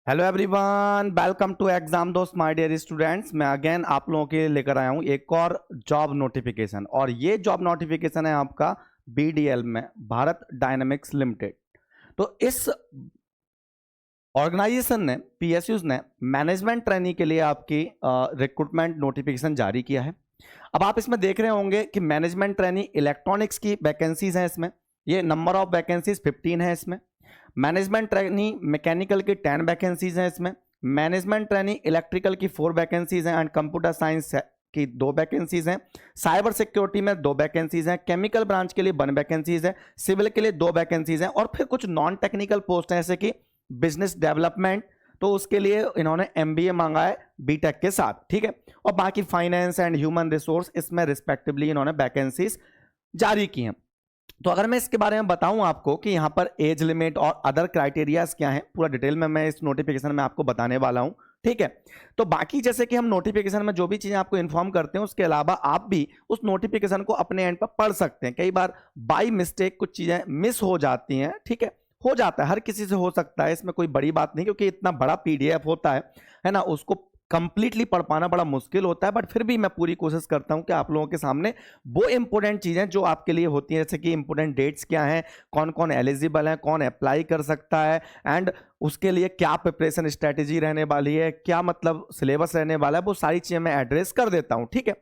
Hello everyone, welcome to exam दोस्त my dear students. मैं again आप लोगों के लिए लेकर आया हूं एक और जॉब नोटिफिकेशन, और ये जॉब नोटिफिकेशन है आपका बीडीएल में, भारत डायनामिक्स लिमिटेड। तो इस ऑर्गेनाइजेशन ने, पीएसयूज ने, मैनेजमेंट ट्रेनी के लिए आपकी रिक्रूटमेंट नोटिफिकेशन जारी किया है। अब आप इसमें देख रहे होंगे कि मैनेजमेंट ट्रेनी इलेक्ट्रॉनिक्स की वैकेंसीज हैं इसमें। ये नंबर ऑफ वैकेंसीज 15 है इसमें। मैनेजमेंट ट्रेनी मैकेनिकल की 10 वैकेंसीज हैं इसमें। मैनेजमेंट ट्रेनी इलेक्ट्रिकल की 4 वैकेंसीज हैं एंड कंप्यूटर साइंस की 2 वैकेंसीज हैं। साइबर सिक्योरिटी में 2 वैकेंसीज हैं। केमिकल ब्रांच के लिए 1 वैकेंसीज है। सिविल के लिए 2 वैकेंसीज हैं। और फिर कुछ नॉन टेक्निकल पोस्ट हैं जैसे कि बिजनेस डेवलपमेंट, तो उसके लिए इन्होंने एमबीए मांगा है बीटेक के साथ, ठीक है। और बाकी फाइनेंस एंड ह्यूमन रिसोर्स, इसमें रिस्पेक्टिवली इन्होंने वैकेंसीज जारी की हैं। तो अगर मैं इसके बारे में बताऊं आपको कि यहां पर एज लिमिट और अदर क्राइटेरियाज क्या हैं, पूरा डिटेल में मैं इस नोटिफिकेशन में आपको बताने वाला हूं, ठीक है। तो बाकी जैसे कि हम नोटिफिकेशन में जो भी चीजें आपको इन्फॉर्म करते हैं, उसके अलावा आप भी उस नोटिफिकेशन को अपने एंड पर पढ़ सकते हैं। कई बार बाय मिस्टेक कुछ चीजें मिस हो जाती हैं, ठीक है, हो जाता है, हर किसी से हो सकता है, इसमें कोई बड़ी बात नहीं, क्योंकि इतना बड़ा पीडीएफ होता है ना, उसको कंप्लीटली पढ़ पाना बड़ा मुश्किल होता है। बट फिर भी मैं पूरी कोशिश करता हूं कि आप लोगों के सामने वो इंपॉर्टेंट चीजें जो आपके लिए होती हैं, जैसे कि इंपॉर्टेंट डेट्स क्या हैं, कौन कौन एलिजिबल है, कौन अप्लाई कर सकता है, एंड उसके लिए क्या प्रिपरेशन स्ट्रेटेजी रहने वाली है, क्या मतलब सिलेबस रहने वाला है, वो सारी चीजें मैं एड्रेस कर देता हूं, ठीक है।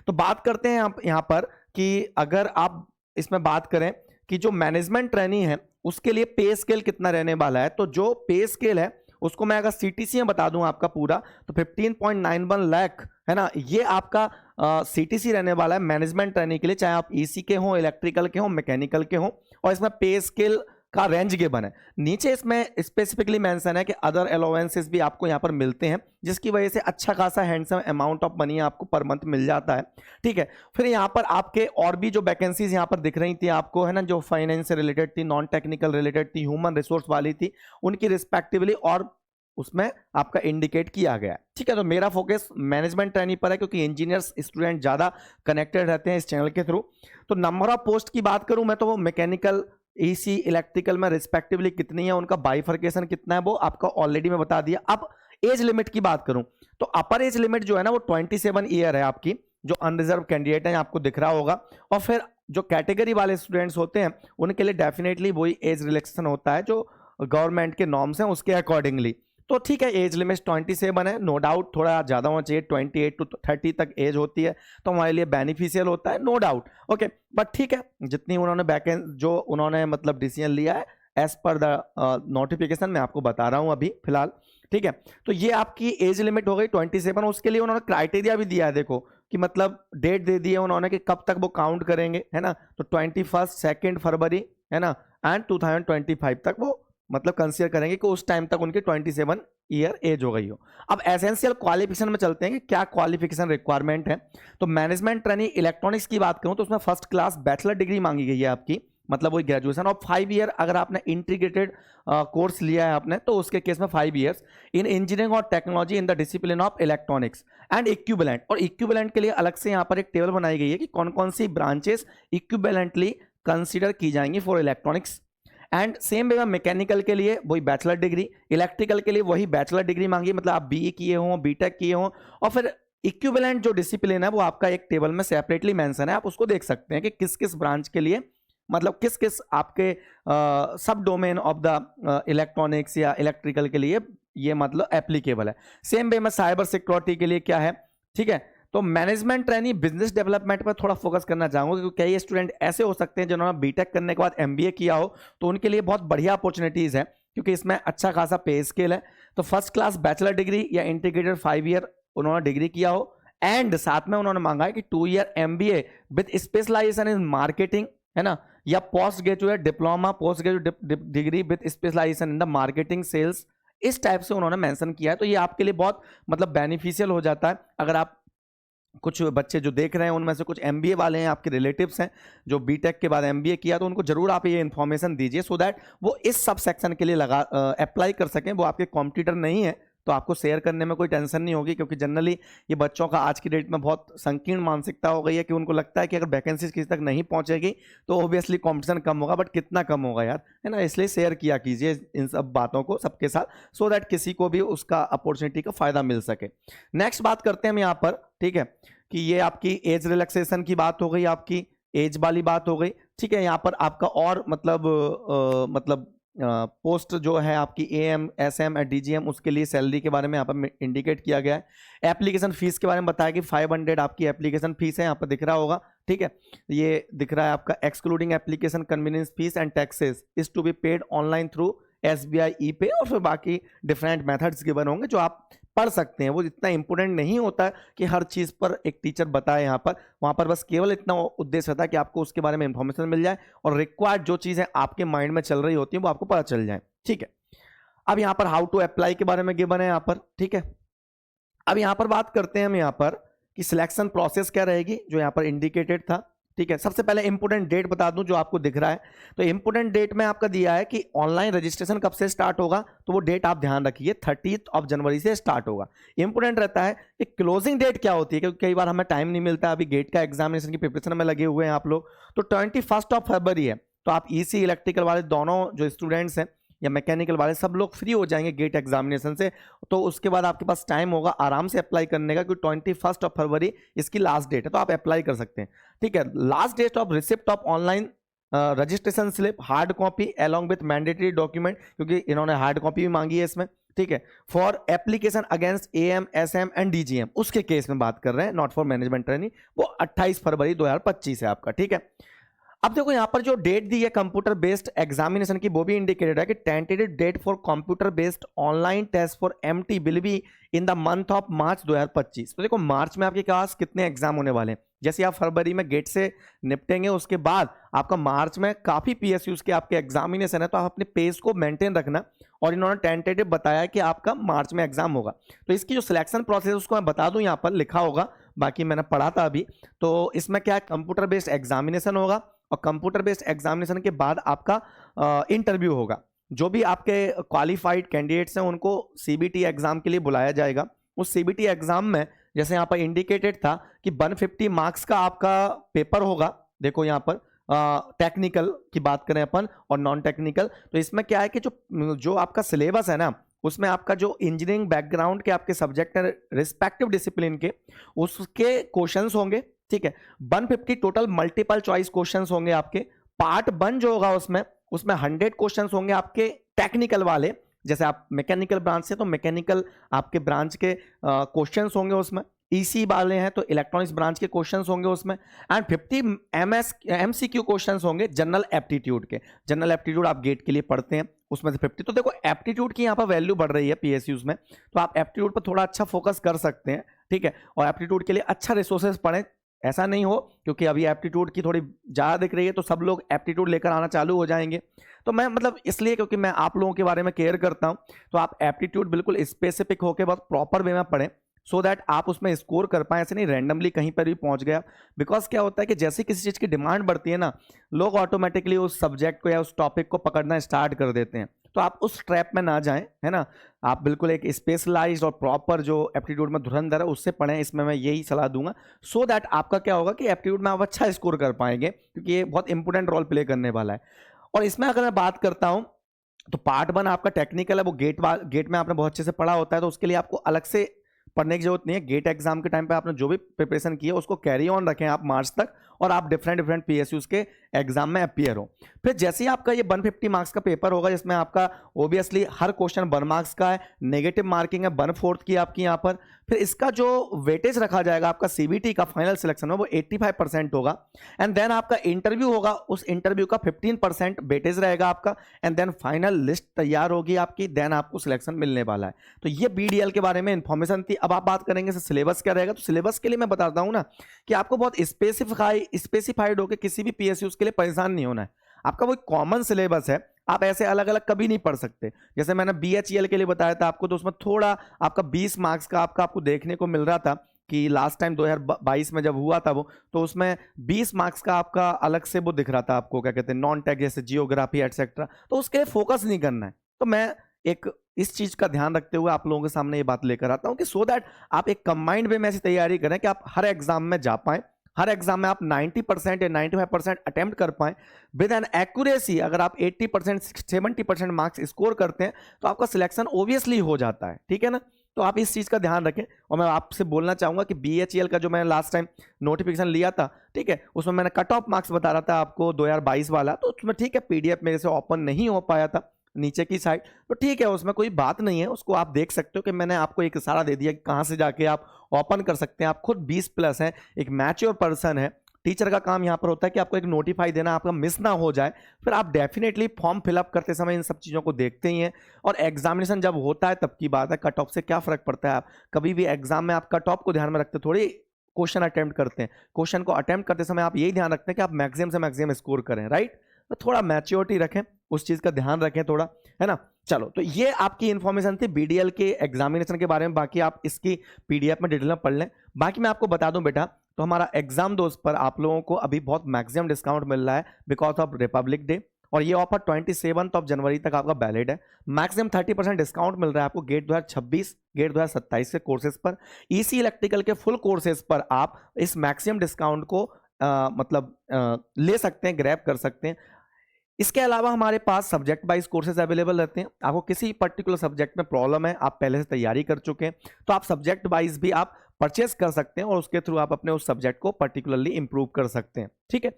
तो बात करते हैं यहाँ पर कि अगर आप इसमें बात करें कि जो मैनेजमेंट ट्रेनी है उसके लिए पे स्केल कितना रहने वाला है, तो जो पे स्केल है उसको मैं अगर सीटीसी में बता दूं आपका पूरा, तो 15.91 लाख है ना, ये आपका सीटीसी रहने वाला है मैनेजमेंट ट्रेनी के लिए, चाहे आप ईसी के हो, इलेक्ट्रिकल के हो, मैकेनिकल के हो। और इसमें पे स्केल का रेंज गिवन है। नीचे इसमें स्पेसिफिकली मेंशन है कि अदर अलाउंसेस भी आपको यहां पर मिलते हैं, जिसकी वजह से अच्छा खासा हैंडसम अमाउंट ऑफ मनी आपको पर मंथ मिल जाता है, ठीक है। फिर यहां पर आपके और भी जो वैकेंसीज यहां पर दिख रही थी आपको, है ना, जो फाइनेंस से रिलेटेड थी, नॉन टेक्निकल रिलेटेड थी, ह्यूमन रिसोर्स वाली थी, उनकी रिस्पेक्टिवली और उसमें आपका इंडिकेट किया गया है, ठीक है। तो मेरा फोकस मैनेजमेंट ट्रेनी पर है, क्योंकि इंजीनियर्स स्टूडेंट ज्यादा कनेक्टेड रहते हैं इस चैनल के थ्रू। तो नंबर ऑफ पोस्ट की बात करूं मैं, तो वो मैकेनिकल, ईसी, इलेक्ट्रिकल में रिस्पेक्टिवली कितनी है, उनका बाइफर्केशन कितना है, वो आपका ऑलरेडी मैं बता दिया। अब एज लिमिट की बात करूं, तो अपर एज लिमिट जो है ना, वो 27 ईयर है आपकी, जो अनरिजर्व कैंडिडेट है आपको दिख रहा होगा। और फिर जो कैटेगरी वाले स्टूडेंट्स होते हैं उनके लिए डेफिनेटली वही एज रिलैक्सेशन होता है जो गवर्नमेंट के नॉर्म्स हैं उसके अकॉर्डिंगली। तो ठीक है, एज लिमिट 27 है, नो डाउट थोड़ा ज्यादा होना चाहिए, 28 टू 30 तक एज होती है, तो हमारे लिए बेनिफिशियल होता है, नो डाउट, ओके। बट ठीक है, जितनी उन्होंने जो उन्होंने मतलब डिसीजन लिया है एज पर द नोटिफिकेशन, मैं आपको बता रहा हूं अभी फिलहाल, ठीक है। तो ये आपकी एज लिमिट हो गई 27। उसके लिए उन्होंने क्राइटेरिया भी दिया है, देखो कि मतलब डेट दे दी है उन्होंने कि कब तक वो काउंट करेंगे, है ना। तो 2 फरवरी है ना, एंड 2025 तक वो मतलब कंसीडर करेंगे कि उस टाइम तक उनकी 27 ईयर एज हो गई हो। अब एसेंशियल क्वालिफिकेशन में चलते हैं कि क्या क्वालिफिकेशन रिक्वायरमेंट है। तो मैनेजमेंट ट्रेनी इलेक्ट्रॉनिक्स की बात करूं तो उसमें फर्स्ट क्लास बैचलर डिग्री मांगी गई है आपकी, मतलब वही ग्रेजुएशन, और 5 ईयर अगर आपने इंटीग्रेटेड कोर्स लिया है आपने, तो उसके केस में 5 ईयर्स इन इंजीनियरिंग और technology in the discipline of electronics and equivalent. और इक्विवेलेंट के लिए अलग से यहाँ पर एक टेबल बनाई गई है कि कौन कौन सी ब्रांचेस इक्विवेलेंटली कंसिडर की जाएंगी for electronics. And same way में मैकेनिकल के लिए वही बैचलर डिग्री, इलेक्ट्रिकल के लिए वही बैचलर डिग्री मांगी, मतलब आप बीई किए हो, बीटेक किए हो। और फिर इक्विवेलेंट जो डिसिप्लिन है वो आपका एक टेबल में सेपरेटली मेंशन है, आप उसको देख सकते हैं कि किस किस ब्रांच के लिए, मतलब किस किस आपके सब डोमेन ऑफ द इलेक्ट्रॉनिक्स या इलेक्ट्रिकल के लिए ये मतलब एप्लीकेबल है। सेम वे में साइबर सिक्योरिटी के लिए क्या है, ठीक है। तो मैनेजमेंट ट्रेनी बिजनेस डेवलपमेंट पर थोड़ा फोकस करना चाहूंगा, क्योंकि कई स्टूडेंट ऐसे हो सकते हैं जिन्होंने बीटेक करने के बाद एमबीए किया हो, तो उनके लिए बहुत बढ़िया अपॉर्चुनिटीज है, क्योंकि इसमें अच्छा खासा पे स्केल है। तो फर्स्ट क्लास बैचलर डिग्री या इंटीग्रेटेड 5 ईयर उन्होंने डिग्री किया हो, एंड साथ में उन्होंने मांगा है कि 2 year MBA with specialization in marketing, है ना, या post graduate diploma, post graduate degree with specialization in the marketing sales, इस टाइप से उन्होंने मेंशन किया है। तो ये आपके लिए बहुत मतलब बेनिफिशियल हो जाता है। अगर आप कुछ बच्चे जो देख रहे हैं उनमें से कुछ एमबीए वाले हैं, आपके रिलेटिव्स हैं जो बीटेक के बाद एमबीए किया, तो उनको जरूर आप ये इन्फॉर्मेशन दीजिए, सो दैट वो इस सब सेक्शन के लिए लगा अप्लाई कर सकें। वो आपके कॉम्पिटिटर नहीं है, तो आपको शेयर करने में कोई टेंशन नहीं होगी, क्योंकि जनरली ये बच्चों का आज की डेट में बहुत संकीर्ण मानसिकता हो गई है कि उनको लगता है कि अगर वैकेंसीज किसी तक नहीं पहुंचेगी तो ऑब्वियसली कंपटीशन कम होगा, बट कितना कम होगा यार, है ना। इसलिए शेयर किया कीजिए इन सब बातों को सबके साथ, सो दैट किसी को भी उसका अपॉर्चुनिटी का फायदा मिल सके। नेक्स्ट बात करते हैं हम यहाँ पर, ठीक है, कि ये आपकी एज रिलैक्सेशन की बात हो गई, आपकी एज वाली बात हो गई, ठीक है। यहाँ पर आपका और मतलब पोस्ट जो है आपकी AM SM और DGM, उसके लिए सैलरी के बारे में यहाँ पर इंडिकेट किया गया है। एप्लीकेशन फीस के बारे में बताया कि 500 आपकी एप्लीकेशन फीस है, यहाँ पर दिख रहा होगा, ठीक है। ये दिख रहा है आपका excluding application convenience fees and taxes is to be paid online through SBI E-Pay, और फिर बाकी डिफरेंट मेथड्स गिवन होंगे जो आप पढ़ सकते हैं। वो इतना इंपॉर्टेंट नहीं होता कि हर चीज पर एक टीचर बताए यहाँ पर, वहां पर बस केवल इतना उद्देश्य होता है कि आपको उसके बारे में इंफॉर्मेशन मिल जाए और रिक्वायर्ड जो चीजें आपके माइंड में चल रही होती है वो आपको पता चल जाए, ठीक है। अब यहाँ पर हाउ टू अप्लाई के बारे में गिवन है यहाँ पर, ठीक है। अब यहाँ पर बात करते हैं हम यहाँ पर कि सिलेक्शन प्रोसेस क्या रहेगी, जो यहाँ पर इंडिकेटेड था, ठीक है। सबसे पहले इंपोर्टेंट डेट बता दूं जो आपको दिख रहा है, तो इंपोर्टेंट डेट में आपका दिया है कि ऑनलाइन रजिस्ट्रेशन कब से स्टार्ट होगा, तो वो डेट आप ध्यान रखिए 30 जनवरी से स्टार्ट होगा। इंपोर्टेंट रहता है कि क्लोजिंग डेट क्या होती है, क्योंकि कई बार हमें टाइम नहीं मिलता, अभी गेट का एग्जामिनेशन की प्रिपरेशन में लगे हुए हैं आप लोग, तो 21 फरवरी है। तो आप EC इलेक्ट्रिकल वाले दोनों जो स्टूडेंट्स हैं या मैकेनिकल वाले सब लोग फ्री हो जाएंगे गेट एग्जामिनेशन से, तो उसके बाद आपके पास टाइम होगा आराम से अप्लाई करने का, क्योंकि 21 फरवरी इसकी लास्ट डेट है, तो आप अप्लाई कर सकते हैं, ठीक है। Last date of receipt of online registration slip hard copy along with mandatory document, क्योंकि इन्होंने हार्ड कॉपी भी मांगी है इसमें, ठीक है, for application against AM SM and DGM, उसके केस में बात कर रहे हैं, नॉट फॉर मैनेजमेंट ट्रेनिंग, वो 28 फरवरी 2025 है आपका, ठीक है। अब देखो यहाँ पर जो डेट दी है कंप्यूटर बेस्ड एग्जामिनेशन की, वो भी इंडिकेटेड है कि tentative date for computer based online test for MT will be in the month of March 2025। तो देखो मार्च में आपके पास कितने एग्जाम होने वाले हैं, जैसे आप फरवरी में गेट से निपटेंगे उसके बाद आपका मार्च में काफी PSUs के आपके एग्जामिनेशन है, तो आप अपने पेस को मेंटेन रखना, और इन्होंने टेंटेटिव बताया कि आपका मार्च में एग्जाम होगा। तो इसकी जो सिलेक्शन प्रोसेस उसको मैं बता दूं, यहाँ पर लिखा होगा, बाकी मैंने पढ़ा था अभी, तो इसमें क्या है, कंप्यूटर बेस्ड एग्जामिनेशन होगा, और कंप्यूटर बेस्ड एग्जामिनेशन के बाद आपका इंटरव्यू होगा। जो भी आपके क्वालिफाइड कैंडिडेट्स हैं उनको CBT एग्जाम के लिए बुलाया जाएगा। उस CBT एग्जाम में जैसे यहाँ पर इंडिकेटेड था कि 150 मार्क्स का आपका पेपर होगा। देखो यहाँ पर टेक्निकल की बात करें अपन और नॉन टेक्निकल, तो इसमें क्या है कि जो आपका सिलेबस है ना, उसमें आपका जो इंजीनियरिंग बैकग्राउंड के आपके सब्जेक्ट है रिस्पेक्टिव डिसिप्लिन के, उसके क्वेश्चंस होंगे, ठीक है। 150 टोटल मल्टीपल चॉइस क्वेश्चंस होंगे आपके। पार्ट 1 जो होगा उसमें 100 क्वेश्चंस होंगे आपके टेक्निकल वाले, जैसे आप मैकेनिकल ब्रांच से तो मैकेनिकल आपके ब्रांच के क्वेश्चंस होंगे उसमें, EC वाले हैं तो इलेक्ट्रॉनिक्स ब्रांच के क्वेश्चंस होंगे उसमें, एंड 50 MCQ क्वेश्चंस होंगे जनरल एप्टीट्यूड के। जनरल एप्टीट्यूड आप गेट के लिए पढ़ते हैं, उसमें से 50। तो देखो एप्टीट्यूड की यहाँ पर वैल्यू बढ़ रही है PSUs में, तो आप एप्टीट्यूड पर थोड़ा अच्छा फोकस कर सकते हैं, ठीक है। और एप्टीट्यूड के लिए अच्छा रिसोर्सेज पढ़ें, ऐसा नहीं हो क्योंकि अभी एप्टीट्यूड की थोड़ी ज़्यादा दिख रही है तो सब लोग एप्टीट्यूड लेकर आना चालू हो जाएंगे। तो मैं मतलब इसलिए क्योंकि मैं आप लोगों के बारे में केयर करता हूं, तो आप एप्टीट्यूड बिल्कुल स्पेसिफिक होकर बहुत प्रॉपर वे में पढ़ें, सो दैट आप उसमें स्कोर कर पाए, ऐसे नहीं रैंडमली कहीं पर भी पहुंच गया। बिकॉज क्या होता है कि जैसे किसी चीज़ की डिमांड बढ़ती है ना, लोग ऑटोमेटिकली उस सब्जेक्ट को या उस टॉपिक को पकड़ना स्टार्ट कर देते हैं, तो आप उस ट्रैप में ना जाएं, है ना। आप बिल्कुल एक स्पेशलाइज्ड और प्रॉपर जो एप्टीट्यूड में धुरंधर है उससे पढ़ें, इसमें मैं यही सलाह दूंगा, सो दैट आपका क्या होगा कि एप्टीट्यूड में आप अच्छा स्कोर कर पाएंगे, क्योंकि ये बहुत इंपॉर्टेंट रोल प्ले करने वाला है। और इसमें अगर मैं बात करता हूं तो पार्ट 1 आपका टेक्निकल है, वो गेट में आपने बहुत अच्छे से पढ़ा होता है, तो उसके लिए आपको अलग से पढ़ने की जरूरत नहीं है। गेट एग्जाम के टाइम पे आपने जो भी प्रिपरेशन की है उसको कैरी ऑन रखें आप मार्च तक, और आप डिफरेंट PSUs के एग्जाम में अपीयर हो। फिर जैसे ही आपका ये 150 मार्क्स का पेपर होगा, जिसमें आपका ओबियसली हर क्वेश्चन 1 मार्क्स का है, नेगेटिव मार्किंग है 1/4 की आपकी यहाँ पर। फिर इसका जो वेटेज रखा जाएगा आपका CBT का फाइनल सिलेक्शन में, वो 85% होगा। एंड देन आपका इंटरव्यू होगा, उस इंटरव्यू का 15% वेटेज रहेगा आपका, एंड देन फाइनल लिस्ट तैयार होगी आपकी, देन आपको सिलेक्शन मिलने वाला है। तो ये BDL के बारे में इंफॉर्मेशन थी। अब आप बात करेंगे सिलेबस क्या रहेगा, तो सिलेबस के लिए मैं बताता हूँ ना कि आपको बहुत स्पेसिफाइड होकर किसी भी PSUs के लिए परेशान नहीं होना है। आपका वो कॉमन सिलेबस है, आप ऐसे अलग अलग कभी नहीं पढ़ सकते। जैसे मैंने BHEL के लिए बताया था आपको, तो उसमें थोड़ा आपका 20 मार्क्स का आपको देखने को मिल रहा था कि लास्ट टाइम 2022 में जब हुआ था वो, तो उसमें 20 मार्क्स का आपका अलग से वो दिख रहा था आपको, क्या कहते हैं, नॉन टेक जैसे जियोग्राफी एटसेट्रा। तो उसके लिए फोकस नहीं करना है। तो मैं एक इस चीज का ध्यान रखते हुए आप लोगों के सामने ये बात लेकर आता हूं कि सो दैट आप एक कंबाइंड वे में ऐसी तैयारी करें कि आप हर एग्जाम में जा पाए, हर एग्जाम में आप 90% या 95% अटेम्प्ट कर पाए विद एन एक्यूरेसी। अगर आप 80% 70% मार्क्स स्कोर करते हैं तो आपका सिलेक्शन ओबियसली हो जाता है, ठीक है ना। तो आप इस चीज का ध्यान रखें। और मैं आपसे बोलना चाहूंगा कि BHEL का जो मैंने लास्ट टाइम नोटिफिकेशन लिया था, ठीक है, उसमें मैंने कट ऑफ मार्क्स बता रहा था आपको 2022 वाला, तो उसमें ठीक है PDF मेरे से ओपन नहीं हो पाया था नीचे की साइड, तो ठीक है, उसमें कोई बात नहीं है, उसको आप देख सकते हो कि मैंने आपको एक इशारा दे दिया कि कहां से जाके आप ओपन कर सकते हैं। आप खुद 20+ हैं, एक मैच्योर पर्सन है। टीचर का काम यहाँ पर होता है कि आपको एक नोटिफाई देना, आपका मिस ना हो जाए। फिर आप डेफिनेटली फॉर्म फिलअप करते समय इन सब चीज़ों को देखते ही हैं। और एग्जामिनेशन जब होता है तब की बात है, कट ऑफ से क्या फर्क पड़ता है। आप कभी भी एग्जाम में आप कट ऑफ को ध्यान में रखते थोड़ी क्वेश्चन अटेम्प्ट करते हैं। क्वेश्चन को अटेम्प्ट करते समय आप यही ध्यान रखते हैं कि आप मैक्सिमम से मैक्सिमम स्कोर करें, राइट। तो थोड़ा मैच्योरिटी रखें, उस चीज़ का ध्यान रखें थोड़ा, है ना। चलो, तो ये आपकी इंफॉर्मेशन थी BDL के एग्जामिनेशन के बारे में। बाकी आप इसकी PDF में डिटेल में पढ़ लें। बाकी मैं आपको बता दूं बेटा, तो हमारा एग्जाम दोस्त पर आप लोगों को अभी बहुत मैक्सिमम डिस्काउंट मिल रहा है बिकॉज ऑफ रिपब्लिक डे, और ये ऑफर 27 जनवरी तक आपका वैलिड है। मैक्सिमम 30% डिस्काउंट मिल रहा है आपको गेट 2026 गेट 2027 के कोर्सेज पर। EC इलेक्ट्रिकल के फुल कोर्सेज पर आप इस मैक्सिमम डिस्काउंट को ले सकते हैं, ग्रैब कर सकते हैं। इसके अलावा हमारे पास सब्जेक्ट वाइज कोर्सेज अवेलेबल रहते हैं। आपको किसी पर्टिकुलर सब्जेक्ट में प्रॉब्लम है, आप पहले से तैयारी कर चुके हैं, तो आप सब्जेक्ट वाइज भी आप परचेस कर सकते हैं और उसके थ्रू आप अपने उस सब्जेक्ट को पर्टिकुलरली इंप्रूव कर सकते हैं, ठीक है।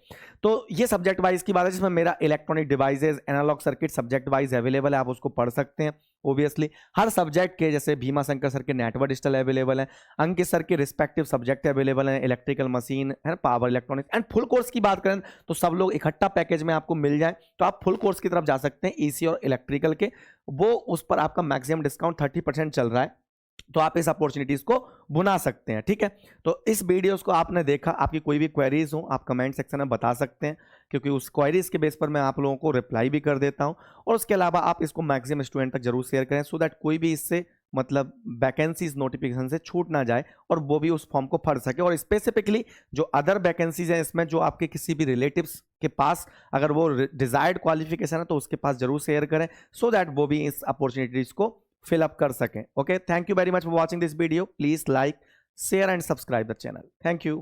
तो ये सब्जेक्ट वाइज की बात है, जिसमें मेरा electronic devices, analogue circuit subject wise available है, आप उसको पढ़ सकते हैं। ओबियसली हर सब्जेक्ट के, जैसे भीमा शंकर सर के नेटवर्क डिजिटल अवेलेबल है, अंकित सर के रिस्पेक्टिव सब्जेक्ट अवेलेबल है, इलेक्ट्रिकल मशीन है, power electronics. And full course की बात करें तो सब लोग इकट्ठा पैकेज में आपको मिल जाए तो आप फुल कोर्स की तरफ जा सकते हैं। EC और इलेक्ट्रिकल के वो उस पर आपका मैक्सिमम डिस्काउंट 30% चल रहा है, तो आप इस अपॉर्चुनिटीज को बुना सकते हैं, ठीक है। तो इस वीडियोस को आपने देखा, आपकी कोई भी क्वेरीज हो आप कमेंट सेक्शन में बता सकते हैं, क्योंकि उस क्वेरीज के बेस पर मैं आप लोगों को रिप्लाई भी कर देता हूं। और उसके अलावा आप इसको मैक्सिमम स्टूडेंट तक जरूर शेयर करें, सो दैट कोई भी इससे मतलब वैकेंसीज नोटिफिकेशन से छूट ना जाए और वो भी उस फॉर्म को भर सके। और स्पेसिफिकली जो अदर वैकेंसीज हैं इसमें, जो आपके किसी भी रिलेटिव्स के पास अगर वो डिजायर्ड क्वालिफिकेशन है तो उसके पास जरूर शेयर करें, सो दैट वो भी इस अपॉर्चुनिटीज को fill up कर सकें। Okay, thank you very much for watching this video. Please like, share and subscribe the channel. Thank you.